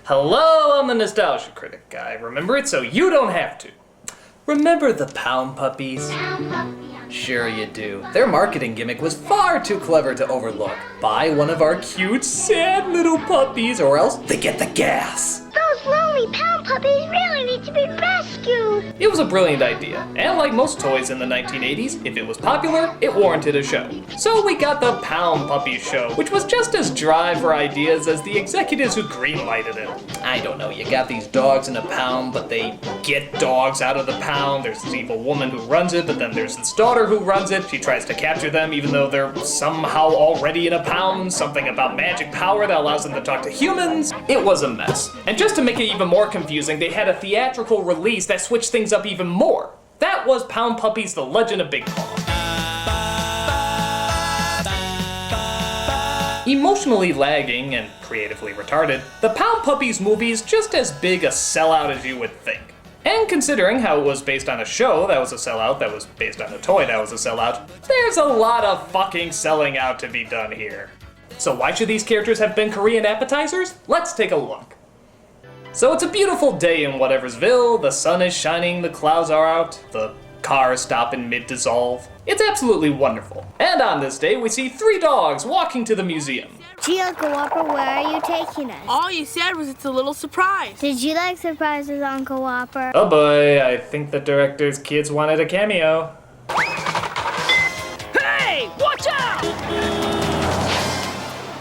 Hello, I'm the Nostalgia Critic guy. Remember it so you don't have to. Remember the Pound Puppies? Sure you do. Their marketing gimmick was far too clever to overlook. Buy one of our cute, sad little puppies or else they get the gas. Those lonely pound puppies really need to be rescued. It was a brilliant idea, and like most toys in the 1980s, if it was popular, it warranted a show. So we got the Pound Puppies show, which was just as dry for ideas as the executives who greenlighted it. I don't know, you got these dogs in a pound, but they get dogs out of the pound. There's this evil woman who runs it, but then there's this daughter who runs it. She tries to capture them even though they're somehow already in a pound. Something about magic power that allows them to talk to humans. It was a mess. And just to make it even more confusing, they had a theatrical release that switched things up even more. That was Pound Puppies The Legend of Big Paw. Emotionally lagging and creatively retarded, the Pound Puppies movie is just as big a sellout as you would think. And considering how it was based on a show that was a sellout, that was based on a toy that was a sellout, there's a lot of fucking selling out to be done here. So why should these characters have been Korean appetizers? Let's take a look. So it's a beautiful day in Whateversville, the sun is shining, the clouds are out, the cars stop in mid-dissolve. It's absolutely wonderful. And on this day, we see 3 dogs walking to the museum. Gee, Uncle Whopper, where are you taking us? All you said was it's a little surprise. Did you like surprises, Uncle Whopper? Oh boy, I think the director's kids wanted a cameo. Hey, watch out!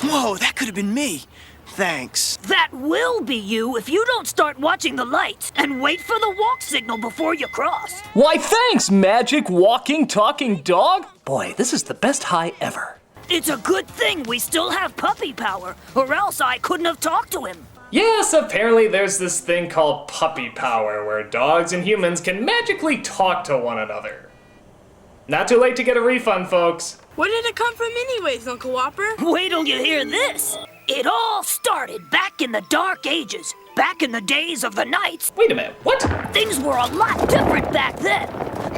Whoa, that could have been me. Thanks. That will be you if you don't start watching the lights and wait for the walk signal before you cross. Why thanks, magic walking, talking dog. Boy, this is the best high ever. It's a good thing we still have puppy power, or else I couldn't have talked to him. Yes, apparently there's this thing called puppy power where dogs and humans can magically talk to one another. Not too late to get a refund, folks. Where did it come from anyways, Uncle Whopper? Wait till you hear this. It all started back in the Dark Ages, back in the days of the knights. Wait a minute, what? Things were a lot different back then.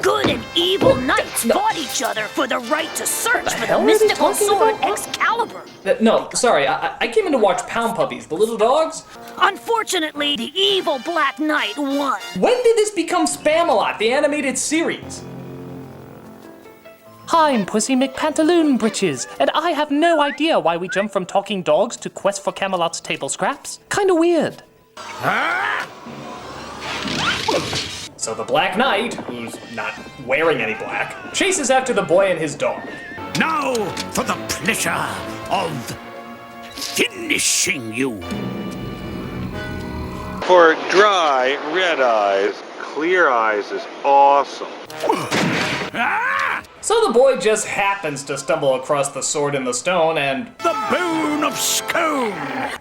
Good and evil knights fought each other for the right to search for the hell are they mystical talking sword about? Excalibur. No, sorry, I came in to watch Pound Puppies, the little dogs. Unfortunately, the evil Black Knight won. When did this become Spamalot, the animated series? Hi, I'm Pussy McPantaloon Britches, and I have no idea why we jumped from talking dogs to Quest for Camelot's table scraps. Kinda weird. So the Black Knight, who's not wearing any black, chases after the boy and his dog. Now for the pleasure of finishing you. For dry, red eyes, clear eyes is awesome. So the boy just happens to stumble across the sword in the stone and... The bone of scone!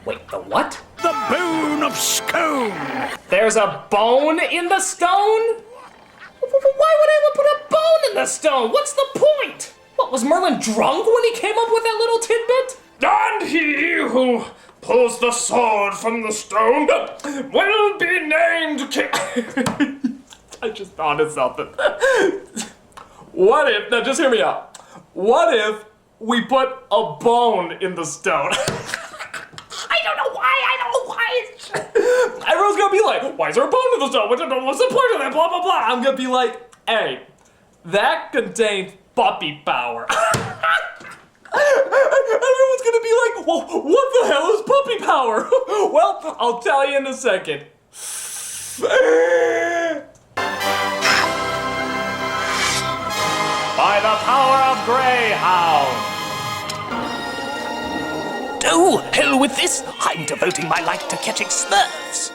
Wait, the what? The bone of scone! There's a bone in the stone? Why would anyone put a bone in the stone? What's the point? What, was Merlin drunk when he came up with that little tidbit? And he who pulls the sword from the stone will be named King... I just thought of something. What if, now just hear me out. What if we put a bone in the stone? I don't know why. Everyone's gonna be like, why is there a bone in the stone? What's the point of that? Blah, blah, blah. I'm gonna be like, hey, that contains puppy power. Everyone's gonna be like, well, what the hell is puppy power? Well, I'll tell you in a second. By the power of Greyhound! Oh, hell with this! I'm devoting my life to catching Smurfs!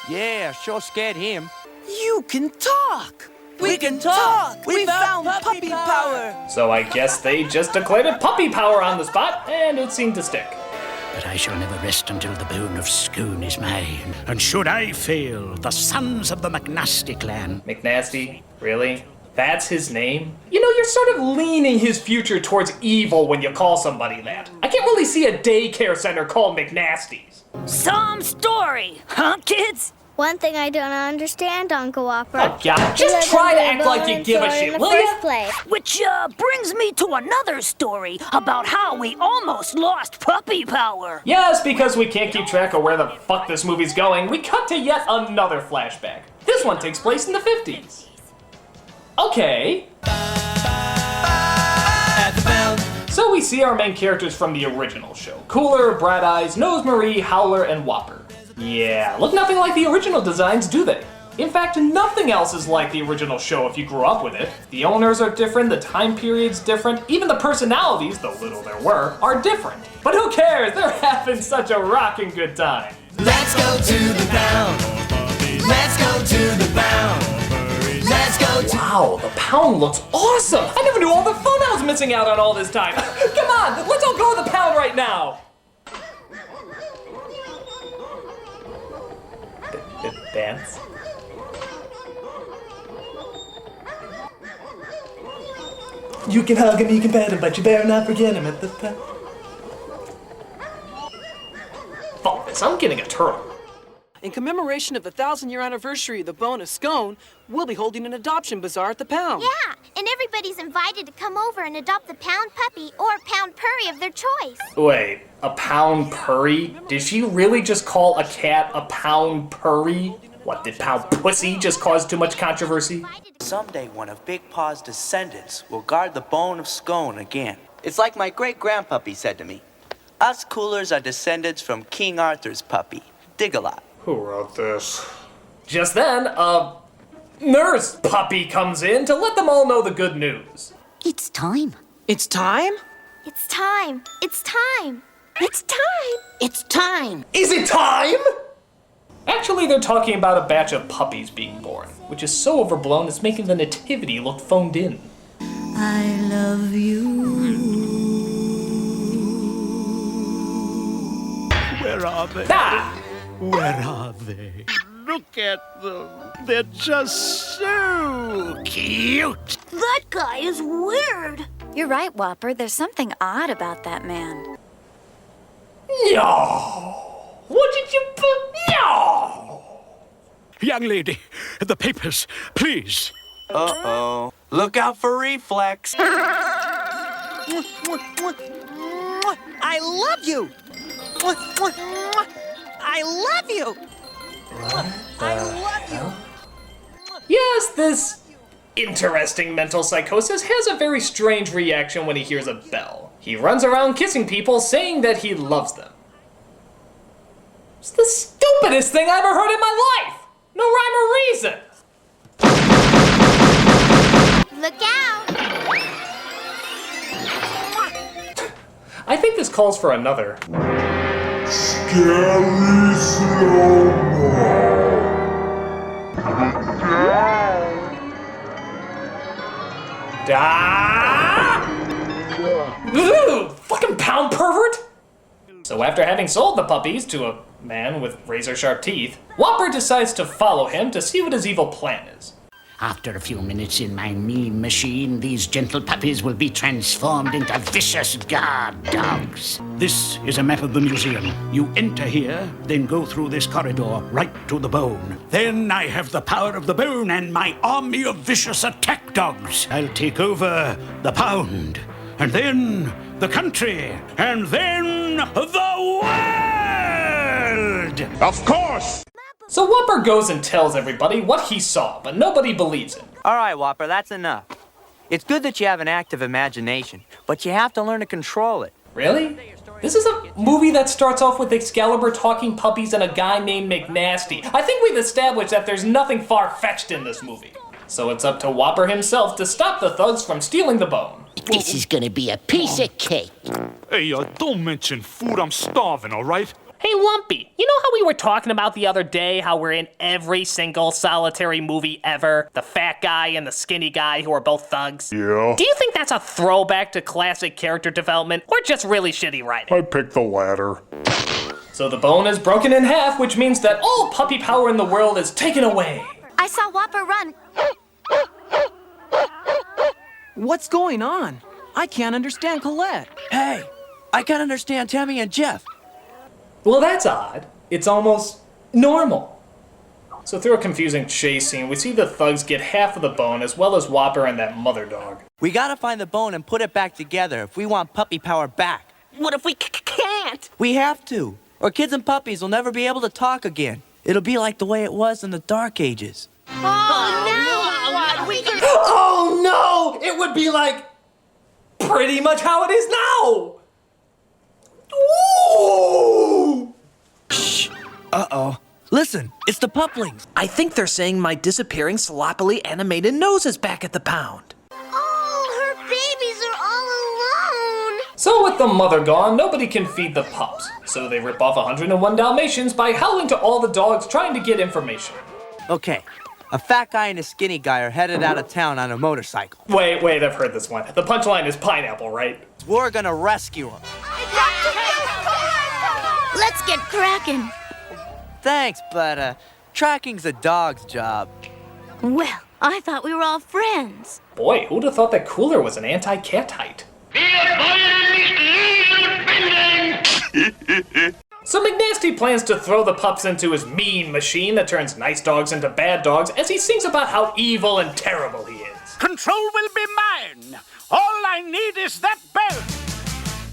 Yeah, sure scared him. You can talk! We can talk! We found puppy power! So I guess they just declared it puppy power on the spot, and it seemed to stick. But I shall never rest until the bone of scone is mine. And should I fail, the sons of the McNasty clan... McNasty? Really? That's his name? You know, you're sort of leaning his future towards evil when you call somebody that. I can't really see a daycare center called McNasty's. Some story, huh, kids? One thing I don't understand, Uncle Whopper. Oh, God. Just try to act like you give a shit, will ya? Which brings me to another story about how we almost lost puppy power. Yes, because we can't keep track of where the fuck this movie's going, we cut to yet another flashback. This one takes place in the 50s. Okay. So we see our main characters from the original show. Cooler, Bright Eyes, Nose Marie, Howler, and Whopper. Yeah, look nothing like the original designs, do they? In fact, nothing else is like the original show if you grew up with it. The owners are different, the time period's different, even the personalities, though little there were, are different. But who cares? They're having such a rockin' good time. Let's go to the pound. Let's go to the pound. Let's go to... Wow, the pound looks awesome! I never knew all the fun I was missing out on all this time. Come on, let's all go to the pound right now. Dance. You can hug him, you can pet him, but you better not forget him at the pound. Fuck this, I'm getting a turtle. In commemoration of the 1,000-year anniversary of the Bone of Scone, we'll be holding an adoption bazaar at the Pound. Yeah, and everybody's invited to come over and adopt the Pound Puppy or Pound Purry of their choice. Wait, a Pound Purry? Did she really just call a cat a Pound Purry? What, did Pound Pussy just cause too much controversy? Someday one of Big Paw's descendants will guard the Bone of Scone again. It's like my great-grandpuppy said to me. Us Coolers are descendants from King Arthur's puppy, Dig-a-Lot. Who wrote this? Just then, a nurse puppy comes in to let them all know the good news. It's time. It's time? It's time. It's time. It's time. It's time. Is it time? Actually, they're talking about a batch of puppies being born, which is so overblown it's making the nativity look phoned in. I love you. Where are they? Ah! Where are they? Look at them. They're just so cute. That guy is weird. You're right, Whopper. There's something odd about that man. No! What did you put? No! Young lady, the papers, please. Uh-oh. Look out for reflex. I love you! I love you! I love you! Yes, this interesting mental psychosis has a very strange reaction when he hears a bell. He runs around kissing people, saying that he loves them. It's the stupidest thing I ever heard in my life! No rhyme or reason! Look out! I think this calls for another. Scary slow-mo. Ooh, fucking pound pervert! So after having sold the puppies to a man with razor-sharp teeth, Whopper decides to follow him to see what his evil plan is. After a few minutes in my mean machine, these gentle puppies will be transformed into vicious guard dogs. This is a map of the museum. You enter here, then go through this corridor right to the bone. Then I have the power of the bone and my army of vicious attack dogs. I'll take over the pound, and then the country, and then the world! Of course! So Whopper goes and tells everybody what he saw, but nobody believes him. All right, Whopper, that's enough. It's good that you have an active imagination, but you have to learn to control it. Really? This is a movie that starts off with Excalibur talking puppies and a guy named McNasty. I think we've established that there's nothing far-fetched in this movie. So it's up to Whopper himself to stop the thugs from stealing the bone. This is gonna be a piece of cake. Hey, don't mention food. I'm starving, all right? Hey, Lumpy, you know how we were talking about the other day how we're in every single solitary movie ever? The fat guy and the skinny guy who are both thugs? Yeah. Do you think that's a throwback to classic character development or just really shitty writing? I picked the latter. So the bone is broken in half, which means that all puppy power in the world is taken away. I saw Whopper run. What's going on? I can't understand Colette. Hey, I can understand Tammy and Jeff. Well, that's odd. It's almost normal. So through a confusing chase scene, we see the thugs get half of the bone as well as Whopper and that mother dog. We gotta find the bone and put it back together if we want puppy power back. What if we can't? We have to, or kids and puppies will never be able to talk again. It'll be like the way it was in the Dark Ages. Oh no! It would be like pretty much how it is now! Ooh! Shh. Uh-oh. Listen, it's the puplings. I think they're saying my disappearing sloppily animated nose is back at the pound. Oh, her babies are all alone. So with the mother gone, nobody can feed the pups. So they rip off 101 Dalmatians by howling to all the dogs trying to get information. Okay, a fat guy and a skinny guy are headed out of town on a motorcycle. Wait, I've heard this one. The punchline is pineapple, right? We're gonna rescue them. Let's get cracking. Thanks, but tracking's a dog's job. Well, I thought we were all friends. Boy, who'd have thought that Cooler was an anti-catite? So McNasty plans to throw the pups into his mean machine that turns nice dogs into bad dogs as he sings about how evil and terrible he is. Control will be mine. All I need is that belt.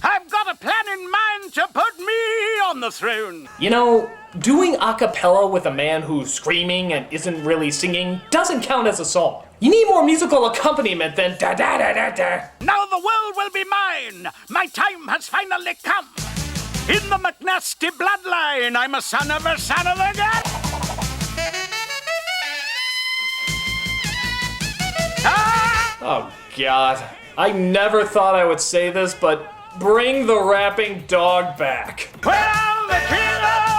I've got a plan in mind to put me on the throne. You know, doing a cappella with a man who's screaming and isn't really singing doesn't count as a song. You need more musical accompaniment than da-da-da-da-da. Now the world will be mine. My time has finally come. In the McNasty bloodline, I'm a son of a god. Oh, God. I never thought I would say this, but bring the rapping dog back. Well, the killer